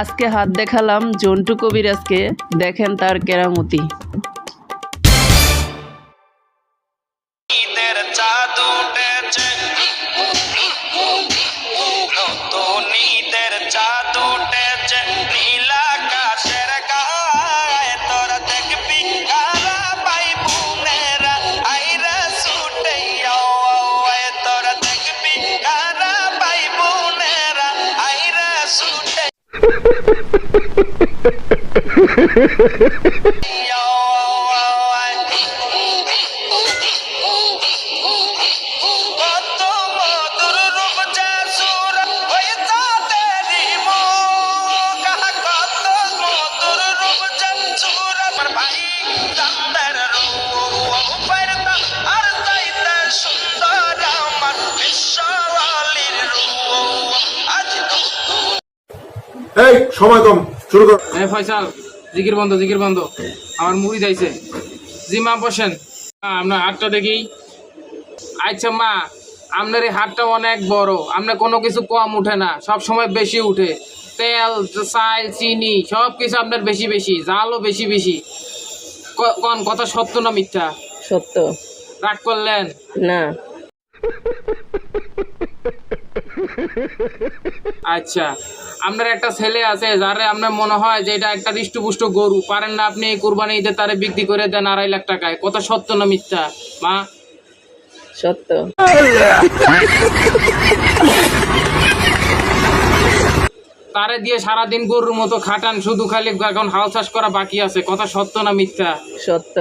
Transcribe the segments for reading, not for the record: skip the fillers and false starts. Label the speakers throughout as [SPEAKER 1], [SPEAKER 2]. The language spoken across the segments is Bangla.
[SPEAKER 1] আজকে হাত দেখালাম জন্টু কবিরাজকে, দেখেন তার কেরামতি।
[SPEAKER 2] ঈদের চাঁদ উঠেছে, নতুন ঈদের চাঁদ উঠেছে, নীল আকাশের গায়ে তোরা দেখবি কারা ভাই বোনেরা আইরা ছুটে আয়, তোরা দেখবি কারা ভাই বোনেরা আইরা ছুটে
[SPEAKER 3] এই সময় কম, শুরু কর।
[SPEAKER 4] ফয়সাল, জিকির বন্ধ আমার মুড়ি যাইছে। জি মা বসেন, আপনার হাতটা দেখি। আচ্ছা মা, আপনার এই হাতটা অনেক বড়, আপনার কোনো কিছু কম উঠে না, সব সময় বেশি উঠে। তেল, চাল, চিনি সব কিছু আপনার বেশি বেশি, জালও বেশি বেশি। কোন কথা সত্য না মিথ্যা?
[SPEAKER 1] সত্য।
[SPEAKER 4] রাগ করলেন
[SPEAKER 1] না।
[SPEAKER 4] আচ্ছা, আপনার একটা ছেলে আছে যারে আপনার মনে হয় যে এটা একটা হৃষ্টপুষ্ট গরু, পারেন না আপনি কুরবানি ঈদে তারে বিক্রি করে দেন 2.5 লাখ টাকায়। কথা সত্য না মিথ্যা মা?
[SPEAKER 1] সত্য।
[SPEAKER 4] তারে দিয়ে সারাদিন গরুর মতো খাটান, শুধু খালি এখন হাল চাষ করা বাকি আছে। কথা সত্য না মিথ্যা?
[SPEAKER 1] সত্য।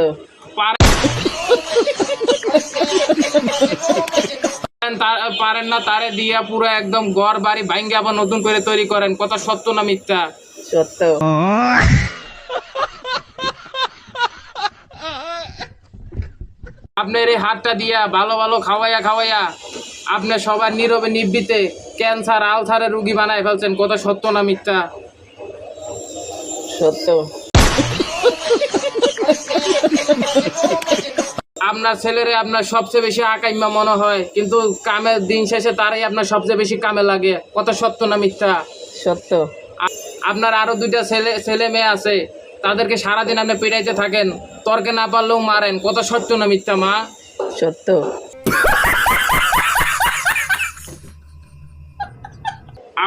[SPEAKER 4] পারেন না তারে দিয়া পুরো একদম ঘর বাড়ি ভাঙ্গে আবার নতুন করে তৈরি করেন। কথা সত্য না মিথ্যা?
[SPEAKER 1] সত্য।
[SPEAKER 4] আপনার এই হাতটা দিয়া ভালো ভালো খাওয়াইয়া আপনি সবার নীরবে নিবৃতে ক্যান্সার আলসারের রুগী বানায় ফেলছেন। কথা সত্য না মিথ্যা?
[SPEAKER 1] সত্য।
[SPEAKER 4] আপনার ছেলেরে আপনার সবচেয়ে বেশি আকাইমা মনে হয়, কিন্তু কামের দিন শেষে তারাই আপনার সবচেয়ে বেশি কামে লাগে। কথা সত্য না মিথ্যা?
[SPEAKER 1] সত্য।
[SPEAKER 4] আপনার আরো 2টা ছেলে মেয়ে আছে, তাদেরকে সারাদিন আপনি পেটাইতে থাকেন, তর্কে না পারলেও মারেন। কথা সত্য না মিথ্যা মা?
[SPEAKER 1] সত্য।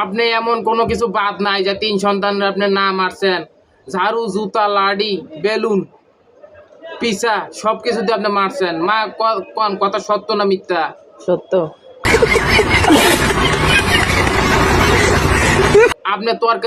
[SPEAKER 4] আপনি এমন কোনো কিছু বাদ নাই যে 3 সন্তানের আপনি না মারছেন। ঝাড়ু, জুতা, লাডি, বেলুন, পিসা সবকিছু দিয়ে আপনি মারছেন। মা কোন কথা সত্য না মিথ্যা?
[SPEAKER 1] সত্য।
[SPEAKER 4] আপনি তর্কে